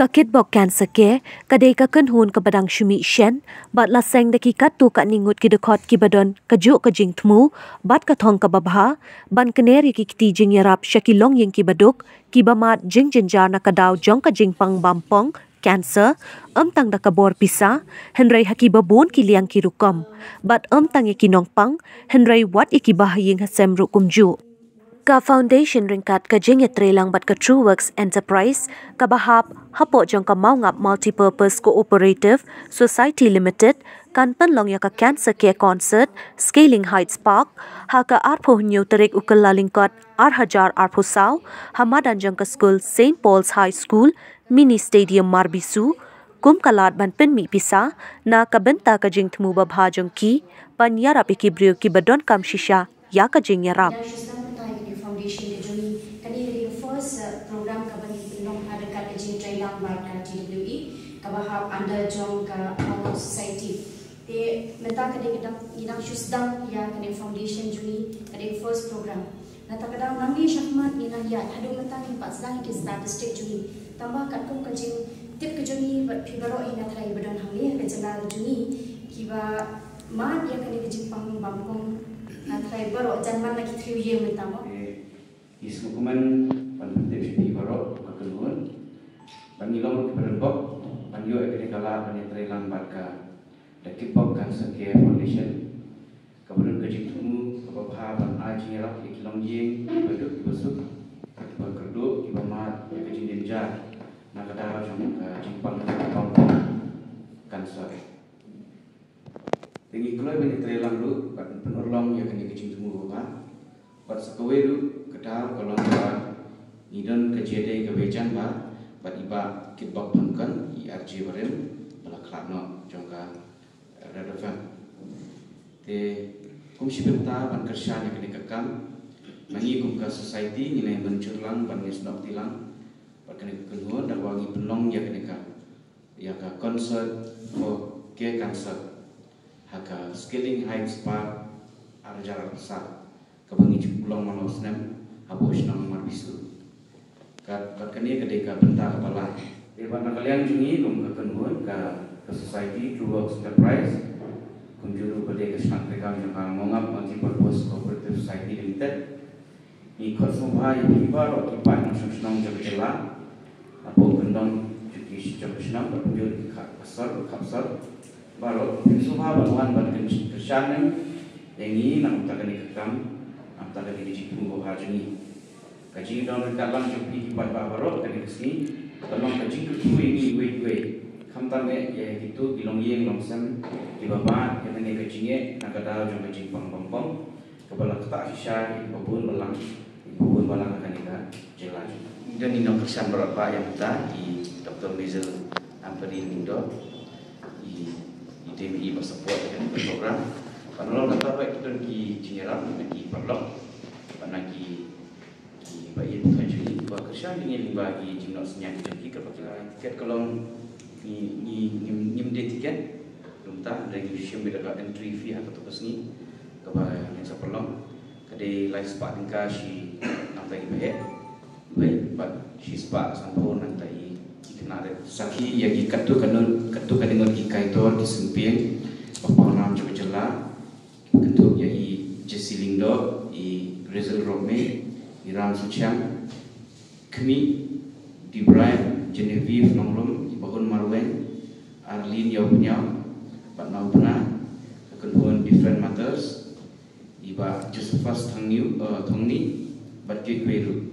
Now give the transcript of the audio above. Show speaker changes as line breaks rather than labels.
Kakit bok cancer ke, kadai kaken hun ke badang syumi shen, bat laseng daki katu kat ningut ki dekot ki badon kajuk ke jing temu, bat katong ke babha, ban keneri ki kiti jing yarap syakilong yang ki baduk, ki bamat jing jenjar na kadau jong ke jing pang bampong, cancer, tang da kabor pisa, henry haki babun ki liang ki rukom, bat tang ki nong pang, henry wat iki bahaying hasem rukum ju. Ka foundation ringkat ka jing trelang bat ka True Works Enterprise ka bahap hapo jong ka maungap multipurpose cooperative society limited kan penlong ya ka cancer care concert scaling heights park ha ka arpho nyu terik ukal lalingkot arhajar arpho saw hamadan jong ka school St Paul's High School mini stadium marbisu kum kalat ban pen mi pisa na ka benta ka jing tmu babha jong ki pan yarap ikibrio ki badon kam shisha ya ka jing yarap
program kaban long ada kat jing trailang bar ka GWE kabahap under jong ka our society te meta kade kedam inang shusdam ya kade foundation juni kade first program nata kadam nangi syahmat inang ya hadu meta ni pas dang it statistic juni tambah kat kum ka jing tip ke juni bat pibaro ina thai badon hangi ka jalal juni kiba mat ya kade jing pang bampong na thai baro janman lagi 3 year meta mo
iskukuman panputih di baru kekeluhan, panilong berembok, panyo ekdekala panitrelang barka, dekipok Cancer Care Foundation, kemudian kejitumu kebabha pan aji ngelak ikilong jing, beduk besuk, berkerdu, kibamat, kejin dinjar, nakadara jong jimpang kampung kanser. Tinggi keluar panitrelang lu, pan penurlong ya kini kejitumu bapa, pan sekowe lu kedar kolong Nidon kejadian kebejan ba, bat iba kitbak pangkan IRG beren belakang no jongka relevan. Te kum sibenta ban kerja yang kini kekam, mangi kum ka society nilai mencurlang ban ngesnok tilang, bat kini kekenhuan dan wangi penong ya kini ka, ya ka concert for care cancer, haka scaling heights park arjar besar, kebangi pulang manosnem, habis nang marbisu. Kat kini ketika benta kepala di mana kalian jungi kum kekenhuan ke society True Works Enterprise kum juru pada kesenang mereka yang mengap multipurpose cooperative society limited ikut semua yang tiba waktu pan senang jaga jelas apa gendong jadi jaga senang berkunjung kapsal baru semua baruan ban kesenang yang ini nak tak kini kekam nak tak kini jitu hajuni kaji dalam kalang jupi kipat babarok dari kesini tolong kaji ketu ini wait kamtane ya itu bilong yeng longsam di bawah yang ini kajinya nakadal jom kaji pang kepala ketak sisa ibun balang akan kita jelas dan ini kesan berapa yang kita di Dr. Mizel Amperin Indo di DBI bersupport dengan program panolong kata baik kita di Cinyerap di Perlok panagi bayi tuan jadi buat kerja ingin bagi jumlah senyap jadi kepakilan tiket kalau ni tiket lunta dari museum beda entry fee atau tugas ni kepada yang saya perlu kedai live spot tingkah si nanti baik si spot sampai nanti kita ada saki yang katu dengan ikai tor di sempil orang coba jelas bentuk yang Jesse Lindo i Rizal Rome Iram Suciang, Kemi, Di Brian, Genevieve Nongrum, Ibahun Marwen, Arlene Yaupunyau, Pak Naupena, Kekenhuan Different Matters, Iba Josephus Thongni, Bat Kekweru.